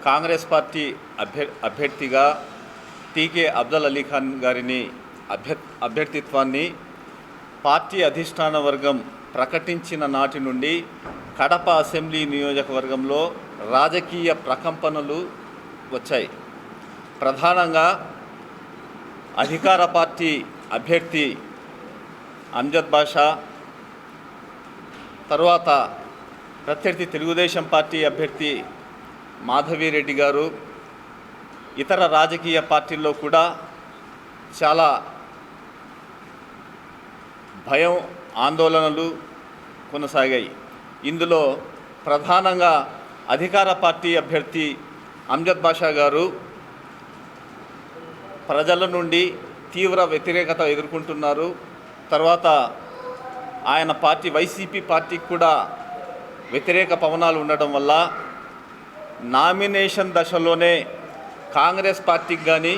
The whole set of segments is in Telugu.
కాంగ్రెస్ పార్టీ అభ్యర్థిగా టీకే అబ్దుల్ అలీ ఖాన్ గారిని అభ్యర్థిత్వాన్ని పార్టీ అధిష్టాన వర్గం ప్రకటించిన నాటి నుండి కడప అసెంబ్లీ నియోజకవర్గంలో రాజకీయ ప్రకంపనలు వచ్చాయి. ప్రధానంగా అధికార పార్టీ అభ్యర్థి అంజద్ బాషా, తర్వాత ప్రత్యర్థి తెలుగుదేశం పార్టీ అభ్యర్థి మాధవిరెడ్డి గారు, ఇతర రాజకీయ పార్టీల్లో కూడా చాలా భయం, ఆందోళనలు కొనసాగాయి. ఇందులో ప్రధానంగా అధికార పార్టీ అభ్యర్థి అంజద్ బాషా గారు ప్రజల నుండి తీవ్ర వ్యతిరేకత ఎదుర్కొంటున్నారు. తర్వాత ఆయన పార్టీ వైసీపీ పార్టీకి కూడా వ్యతిరేక పవనాలు ఉండడం వల్ల నామినేషన్ దశలోనే కాంగ్రెస్ పార్టీకి కానీ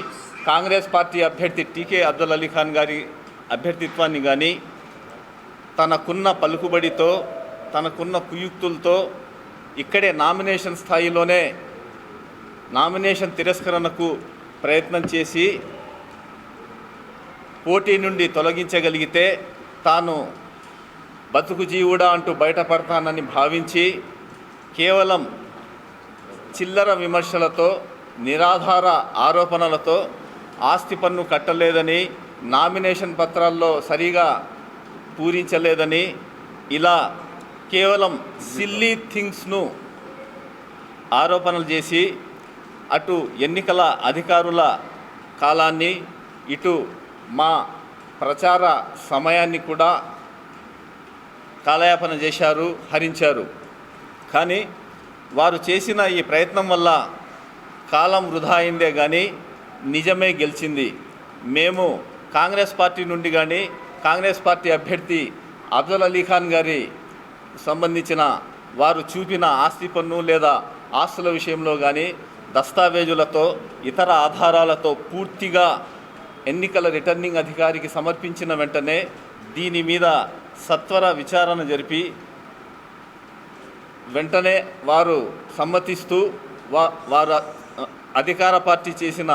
కాంగ్రెస్ పార్టీ అభ్యర్థి టీకే అబ్దుల్ అలీ ఖాన్ గారి అభ్యర్థిత్వాన్ని కానీ తనకున్న పలుకుబడితో, తనకున్న కుయుక్తులతో ఇక్కడే నామినేషన్ స్థాయిలోనే నామినేషన్ తిరస్కరణకు ప్రయత్నం చేసి పోటీ నుండి తొలగించగలిగితే తాను బతుకు జీవుడా అంటూ బయటపడతానని భావించి కేవలం చిల్లర విమర్శలతో, నిరాధార ఆరోపణలతో ఆస్తి పన్ను కట్టలేదని, నామినేషన్ పత్రాల్లో సరిగా పూరించలేదని, ఇలా కేవలం సిల్లీ థింగ్స్ను ఆరోపణలు చేసి అటు ఎన్నికల అధికారుల కాలాన్ని, ఇటు మా ప్రచార సమయాన్ని కూడా కాలయాపన చేశారు, హరించారు. కానీ వారు చేసిన ఈ ప్రయత్నం వల్ల కాలం వృధా అయిందే కానీ నిజమే గెలిచింది. మేము కాంగ్రెస్ పార్టీ నుండి కానీ కాంగ్రెస్ పార్టీ అభ్యర్థి అబ్దుల్ అలీ ఖాన్ గారి సంబంధించిన వారు చూపిన ఆస్తి పన్ను లేదా ఆస్తుల విషయంలో కానీ దస్తావేజులతో, ఇతర ఆధారాలతో పూర్తిగా ఎన్నికల రిటర్నింగ్ అధికారికి సమర్పించిన వెంటనే దీని మీద సత్వర విచారణ జరిపి వెంటనే వారు సమ్మతిస్తూ వారు అధికార పార్టీ చేసిన,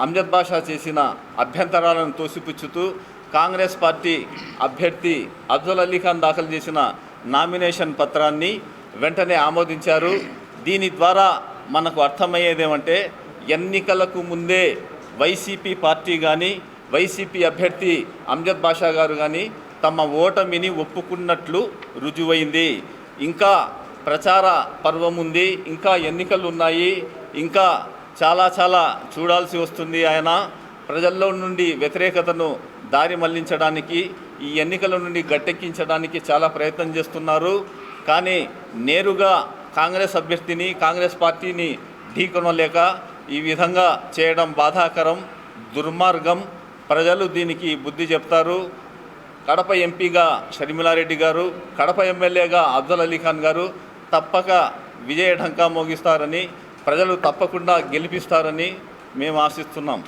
అంజద్ బాషా చేసిన అభ్యంతరాలను తోసిపుచ్చుతూ కాంగ్రెస్ పార్టీ అభ్యర్థి అబ్దుల్ అలీ ఖాన్ దాఖలు చేసిన నామినేషన్ పత్రాన్ని వెంటనే ఆమోదించారు. దీని ద్వారా మనకు అర్థమయ్యేదేమంటే ఎన్నికలకు ముందే వైసీపీ పార్టీ కానీ వైసీపీ అభ్యర్థి అంజద్ బాషా గారు కానీ తమ ఓటమిని ఒప్పుకున్నట్లు రుజువైంది. ఇంకా ప్రచార పర్వం ఉంది, ఇంకా ఎన్నికలు ఉన్నాయి, ఇంకా చాలా చూడాల్సి వస్తుంది. ఆయన ప్రజల్లో నుండి వ్యతిరేకతను దారి మళ్లించడానికి, ఈ ఎన్నికల నుండి గట్టెక్కించడానికి చాలా ప్రయత్నం చేస్తున్నారు. కానీ నేరుగా కాంగ్రెస్ అభ్యర్థిని, కాంగ్రెస్ పార్టీని ఢీకొనలేక ఈ విధంగా చేయడం బాధాకరం, దుర్మార్గం. ప్రజలు దీనికి బుద్ధి చెప్తారు. కడప ఎంపీగా షర్మిలారెడ్డి గారు, కడప ఎమ్మెల్యేగా అబ్దుల్ అలీ ఖాన్ గారు తప్పక విజయ ఢంకా మోగిస్తారని, ప్రజలు తప్పకుండా గెలిపిస్తారని మేము ఆశిస్తున్నాం.